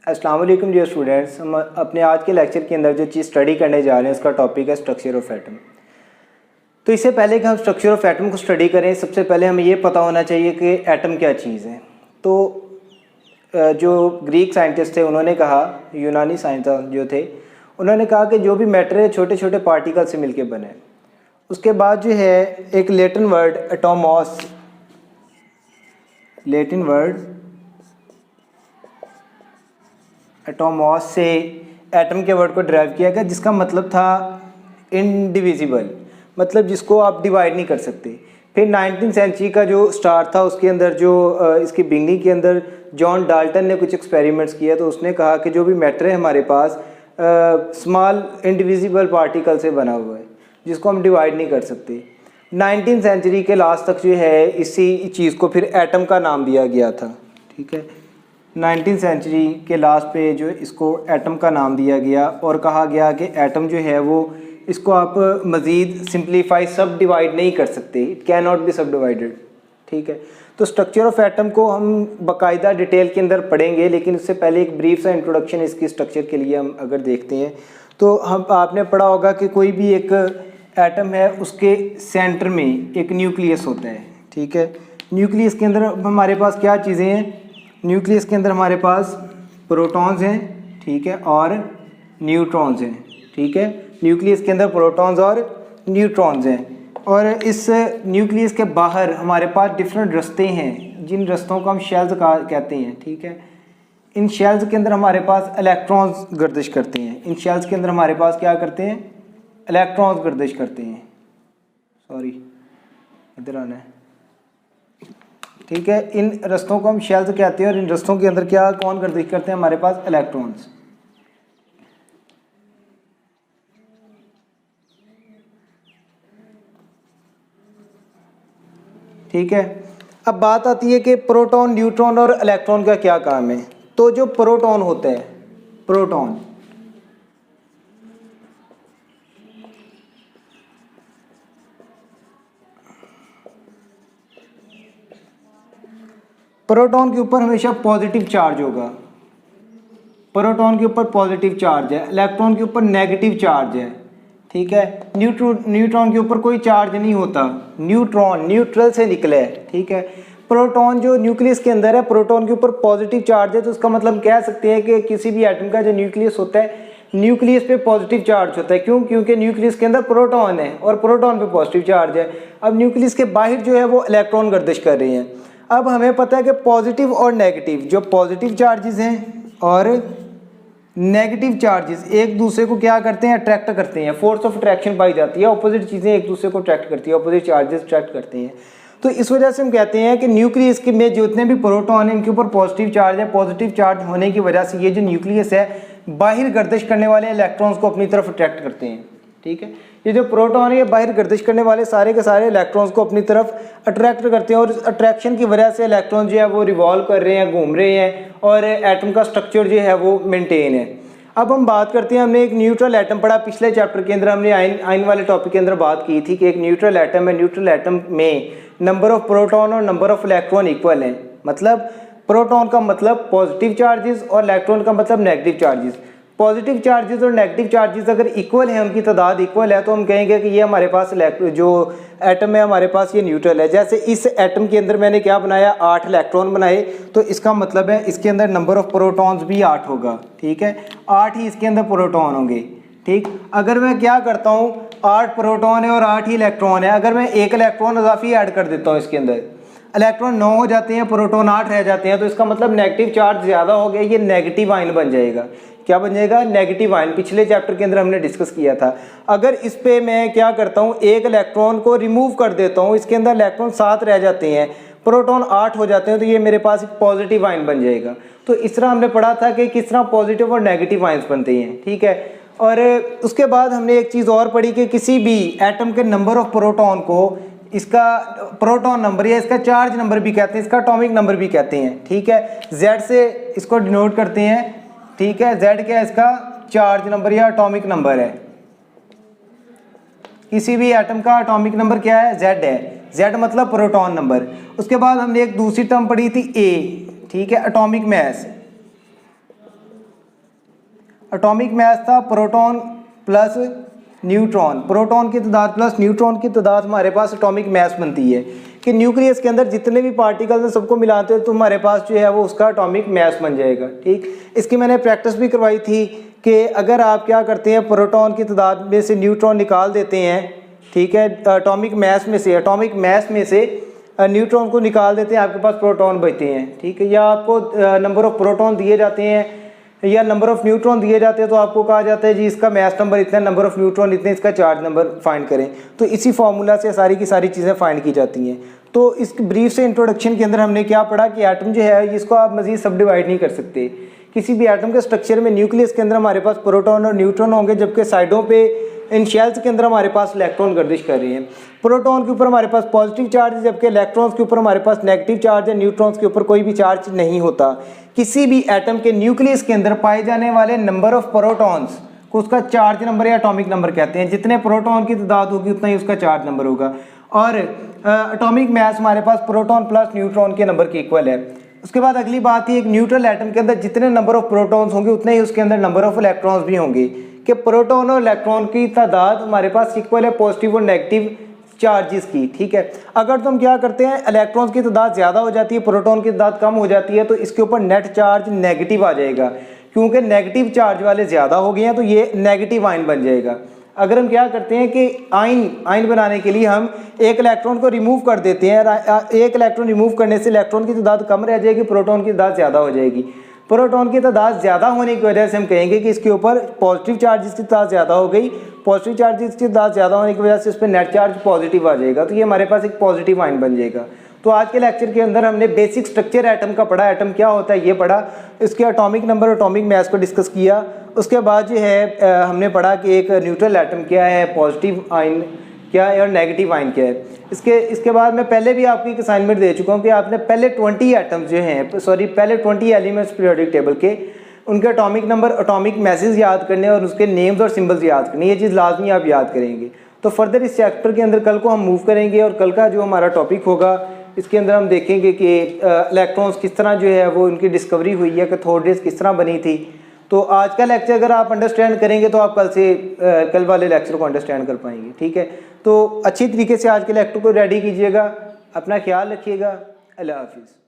अस्सलाम वालेकुम dear students. हम अपने आज के लेक्चर के अंदर जो चीज़ स्टडी करने जा रहे हैं उसका टॉपिक है स्ट्रक्चर ऑफ एटम। तो इससे पहले कि हम स्ट्रक्चर ऑफ एटम को स्टडी करें, सबसे पहले हमें ये पता होना चाहिए कि एटम क्या चीज़ है। तो जो ग्रीक साइंटिस्ट थे उन्होंने कहा, यूनानी साइंसदान जो थे उन्होंने कहा कि जो भी मैटर है छोटे छोटे पार्टिकल से मिलके बने। उसके बाद जो है एक लैटिन वर्ड एटोमॉस, लैटिन वर्ड एटोमॉस से एटम के वर्ड को डिराइव किया गया, जिसका मतलब था इनडिविजिबल, मतलब जिसको आप डिवाइड नहीं कर सकते। फिर 19th सेंचुरी का जो स्टार्ट था उसके अंदर जो इसकी बिगनिंग के अंदर जॉन डाल्टन ने कुछ एक्सपेरिमेंट्स किया, तो उसने कहा कि जो भी मैटर है हमारे पास स्मॉल इंडिविजिबल पार्टिकल से बना हुआ है जिसको हम डिवाइड नहीं कर सकते। 19th सेंचुरी के लास्ट तक जो है इसी चीज़ को फिर एटम का नाम दिया गया था। ठीक है, 19th सेंचुरी के लास्ट पे जो इसको एटम का नाम दिया गया और कहा गया कि एटम जो है वो इसको आप मज़ीद सिंप्लीफाई सब डिवाइड नहीं कर सकते, इट कैन नॉट बी सब डिवाइडेड। ठीक है, तो स्ट्रक्चर ऑफ एटम को हम बाकायदा डिटेल के अंदर पढ़ेंगे, लेकिन उससे पहले एक ब्रीफ सा इंट्रोडक्शन इसकी स्ट्रक्चर के लिए हम अगर देखते हैं तो हम आपने पढ़ा होगा कि कोई भी एक एटम है उसके सेंटर में एक न्यूक्लियस होता है। ठीक है, न्यूक्लियस के अंदर हमारे पास क्या चीज़ें हैं? न्यूक्लियस के अंदर हमारे पास प्रोटॉन्स हैं, ठीक है, और न्यूट्रॉन्स हैं। ठीक है, न्यूक्लियस के अंदर प्रोटॉन्स और न्यूट्रॉन्स हैं, और इस न्यूक्लियस के बाहर हमारे पास डिफरेंट रास्ते हैं जिन रास्तों को हम शेल्स कहते हैं। ठीक है, इन शेल्स के अंदर हमारे पास इलेक्ट्रॉन्स गर्दिश करते हैं। इन शेल्स के अंदर हमारे पास क्या करते हैं? इलेक्ट्रॉन्स गर्दिश करते हैं। सॉरी, इधर आना है। ठीक है, इन रस्तों को हम शेल्स कहते हैं और इन रस्तों के अंदर क्या कौन गर्दिश करते हैं? हमारे पास इलेक्ट्रॉन्स। ठीक है, अब बात आती है कि प्रोटॉन, न्यूट्रॉन और इलेक्ट्रॉन का क्या काम है। तो जो प्रोटॉन होता है, प्रोटॉन प्रोटॉन के ऊपर हमेशा पॉजिटिव चार्ज होगा। प्रोटॉन के ऊपर पॉजिटिव चार्ज है, इलेक्ट्रॉन के ऊपर नेगेटिव चार्ज है। ठीक है, न्यूट्रॉन के ऊपर कोई चार्ज नहीं होता, न्यूट्रॉन न्यूट्रल से निकला है। ठीक है, प्रोटॉन जो न्यूक्लियस के अंदर है, प्रोटॉन के ऊपर पॉजिटिव चार्ज है, तो उसका मतलब कह सकते हैं कि किसी भी एटम का जो न्यूक्लियस होता है, न्यूक्लियस पे पॉजिटिव चार्ज होता है। क्यों? क्योंकि न्यूक्लियस के अंदर प्रोटॉन है और प्रोटॉन पे पॉजिटिव चार्ज है। अब न्यूक्लियस के बाहर जो है वो इलेक्ट्रॉन गर्दिश कर रहे हैं। अब हमें पता है कि पॉजिटिव और नेगेटिव, जो पॉजिटिव चार्जेस हैं और नेगेटिव चार्जेस एक दूसरे को क्या करते हैं? अट्रैक्ट करते हैं। फोर्स ऑफ अट्रैक्शन पाई जाती है, ऑपोजिट चीज़ें एक दूसरे को अट्रैक्ट करती है, ऑपोजिट चार्जेस अट्रैक्ट करते हैं। तो इस वजह से हम कहते हैं कि न्यूक्लियस के में जितने भी प्रोटॉन हैं इनके ऊपर पॉजिटिव चार्ज है। पॉजिटिव चार्ज होने की वजह से ये जो न्यूक्लियस है बाहर गर्दिश करने वाले इलेक्ट्रॉन्स को अपनी तरफ अट्रैक्ट करते हैं। ठीक है, ये जो प्रोटॉन है ये बाहर गर्दिश करने वाले सारे के सारे इलेक्ट्रॉन्स को अपनी तरफ अट्रैक्ट करते हैं, और इस अट्रैक्शन की वजह से इलेक्ट्रॉन जो है वो रिवॉल्व कर रहे हैं, घूम रहे हैं, और एटम का स्ट्रक्चर जो है वो मेंटेन है। अब हम बात करते हैं, हमने एक न्यूट्रल एटम पढ़ा पिछले चैप्टर के अंदर, हमने आयन वाले टॉपिक के अंदर बात की थी कि एक न्यूट्रल एटम है, न्यूट्रल एटम में नंबर ऑफ प्रोटॉन और नंबर ऑफ इलेक्ट्रॉन इक्वल हैं। मतलब प्रोटॉन का मतलब पॉजिटिव चार्जेस और इलेक्ट्रॉन का मतलब नेगेटिव चार्जेस। पॉजिटिव चार्जेस और नेगेटिव चार्जेस अगर इक्वल है, उनकी तादाद इक्वल है, तो हम कहेंगे कि ये हमारे पास जो एटम है हमारे पास ये न्यूट्रल है। जैसे इस एटम के अंदर मैंने क्या बनाया? 8 इलेक्ट्रॉन बनाए, तो इसका मतलब है इसके अंदर नंबर ऑफ प्रोटॉन्स भी 8 होगा। ठीक है, 8 ही इसके अंदर प्रोटॉन होंगे। ठीक, अगर मैं क्या करता हूँ, 8 प्रोटॉन है और 8 ही इलेक्ट्रॉन है, अगर मैं एक इलेक्ट्रॉन इजाफी ऐड कर देता हूँ, इसके अंदर इलेक्ट्रॉन 9 हो जाते हैं, प्रोटॉन 8 रह जाते हैं, तो इसका मतलब नेगेटिव चार्ज ज़्यादा हो गया, ये नेगेटिव आयन बन जाएगा। क्या बन जाएगा? Negative ion. पिछले चैप्टर के अंदर हमने डिस्कस किया था। अगर इस पे मैं क्या करता हूँ, एक इलेक्ट्रॉन को रिमूव कर देता हूँ, इसके अंदर इलेक्ट्रॉन 7 रह जाते हैं, प्रोटॉन 8 हो जाते हैं, तो ये मेरे पास एक पॉजिटिव आयन बन जाएगा। तो इस तरह हमने पढ़ा था कि किस तरह पॉजिटिव और नेगेटिव आयन्स बनते हैं। ठीक है, और उसके बाद हमने एक चीज़ और पढ़ी कि किसी भी एटम के नंबर ऑफ प्रोटॉन को इसका प्रोटॉन नंबर या इसका चार्ज नंबर भी कहते हैं, इसका एटॉमिक नंबर भी कहते हैं। ठीक है, Z से इसको डिनोट करते हैं। ठीक है, Z क्या है? इसका चार्ज नंबर या एटॉमिक नंबर है। किसी भी एटम का एटॉमिक नंबर क्या है? Z है। Z मतलब प्रोटॉन नंबर। उसके बाद हमने एक दूसरी टर्म पढ़ी थी A, ठीक है, एटॉमिक मास। एटॉमिक मास था प्रोटॉन प्लस न्यूट्रॉन, प्रोटॉन की तादाद प्लस न्यूट्रॉन की तादाद हमारे पास एटॉमिक मास बनती है कि न्यूक्लियस के अंदर जितने भी पार्टिकल्स हैं सबको मिलाते हैं तो हमारे पास जो है वो उसका एटॉमिक मास बन जाएगा। ठीक, इसकी मैंने प्रैक्टिस भी करवाई थी कि अगर आप क्या करते हैं प्रोटॉन की तादाद में से न्यूट्रॉन निकाल देते हैं, ठीक है, एटॉमिक मास में से न्यूट्रॉन को निकाल देते हैं, आपके पास प्रोटॉन बचते हैं। ठीक है, या आपको नंबर ऑफ प्रोटॉन दिए जाते हैं या नंबर ऑफ न्यूट्रॉन दिए जाते हैं तो आपको कहा जाता है जी इसका मास नंबर इतना, नंबर ऑफ न्यूट्रॉन इतने, इसका चार्ज नंबर फाइंड करें। तो इसी फार्मूला से सारी की सारी चीज़ें फाइंड की जाती हैं। तो इस ब्रीफ से इंट्रोडक्शन के अंदर हमने क्या पढ़ा कि एटम जो है इसको आप मज़ीद सब डिवाइड नहीं कर सकते। किसी भी एटम के स्ट्रक्चर में न्यूक्लियस के अंदर हमारे पास प्रोटॉन और न्यूट्रॉन होंगे, जबकि साइडों पे इन शेल्स के अंदर हमारे पास इलेक्ट्रॉन गर्दिश कर रहे हैं। प्रोटॉन के ऊपर हमारे पास पॉजिटिव चार्ज है, जबकि इलेक्ट्रॉन्स के ऊपर हमारे पास नेगेटिव चार्ज है। न्यूट्रॉन्स के ऊपर कोई भी चार्ज नहीं होता। किसी भी एटम के न्यूक्लियस के अंदर पाए जाने वाले नंबर ऑफ प्रोटॉन्स को उसका चार्ज नंबर या एटॉमिक नंबर कहते हैं। जितने प्रोटॉन की तादाद होगी उतना ही उसका चार्ज नंबर होगा। और एटॉमिक मास हमारे पास प्रोटॉन प्लस न्यूट्रॉन के नंबर के इक्वल है। उसके बाद अगली बात है, एक न्यूट्रल एटम के अंदर जितने नंबर ऑफ प्रोटॉन्स होंगे उतने ही उसके अंदर नंबर ऑफ इलेक्ट्रॉन्स भी होंगे कि प्रोटॉन और इलेक्ट्रॉन की तादाद हमारे पास इक्वल है पॉजिटिव और नेगेटिव चार्जेस की। ठीक है, अगर तुम क्या करते हैं इलेक्ट्रॉन्स की तादाद ज़्यादा हो जाती है, प्रोटॉन की तादाद कम हो जाती है, तो इसके ऊपर नेट चार्ज नेगेटिव आ जाएगा। क्योंकि नेगेटिव चार्ज वाले ज़्यादा हो गए हैं तो ये नेगेटिव आयन बन जाएगा। अगर हम क्या करते हैं कि आयन बनाने के लिए हम एक इलेक्ट्रॉन को रिमूव कर देते हैं, एक इलेक्ट्रॉन रिमूव करने से इलेक्ट्रॉन की तादाद कम रह जाएगी, प्रोटॉन की तादाद ज़्यादा हो जाएगी। प्रोटॉन की तादाद ज़्यादा होने की वजह से हम कहेंगे कि इसके ऊपर पॉजिटिव चार्जेस की तादाद ज़्यादा हो गई। पॉजिटिव चार्जेस की तादाद ज़्यादा होने की वजह से इस पर नेट चार्ज पॉजिटिव आ जाएगा, तो ये हमारे पास एक पॉजिटिव आयन बन जाएगा। तो आज के लेक्चर के अंदर हमने बेसिक स्ट्रक्चर एटम का पढ़ा, एटम क्या होता है ये पढ़ा, इसके एटॉमिक नंबर एटॉमिक मास को डिस्कस किया। उसके बाद जो है हमने पढ़ा कि एक न्यूट्रल एटम क्या है, पॉजिटिव आयन क्या है और नेगेटिव आयन क्या है। इसके बाद मैं पहले भी आपको एक असाइनमेंट दे चुका हूँ कि आपने पहले 20 एटम्स जो हैं पहले 20 एलिमेंट्स पीरियोडिक टेबल के उनके एटॉमिक नंबर एटॉमिक मैसेज याद करने और उसके नेम्स और सिंबल्स याद करने, ये चीज़ लाजमी आप याद करेंगे। तो फर्दर इस चैप्टर के अंदर कल को हम मूव करेंगे और कल का जो हमारा टॉपिक होगा इसके अंदर हम देखेंगे कि इलेक्ट्रॉन्स किस तरह जो है वो उनकी डिस्कवरी हुई है, कि थॉर्डेज किस तरह बनी थी। तो आज का लेक्चर अगर आप अंडरस्टैंड करेंगे तो आप कल वाले लेक्चर को अंडरस्टैंड कर पाएंगे। ठीक है, तो अच्छी तरीके से आज के लेक्चर को रेडी कीजिएगा। अपना ख्याल रखिएगा। अल्लाह हाफिज़।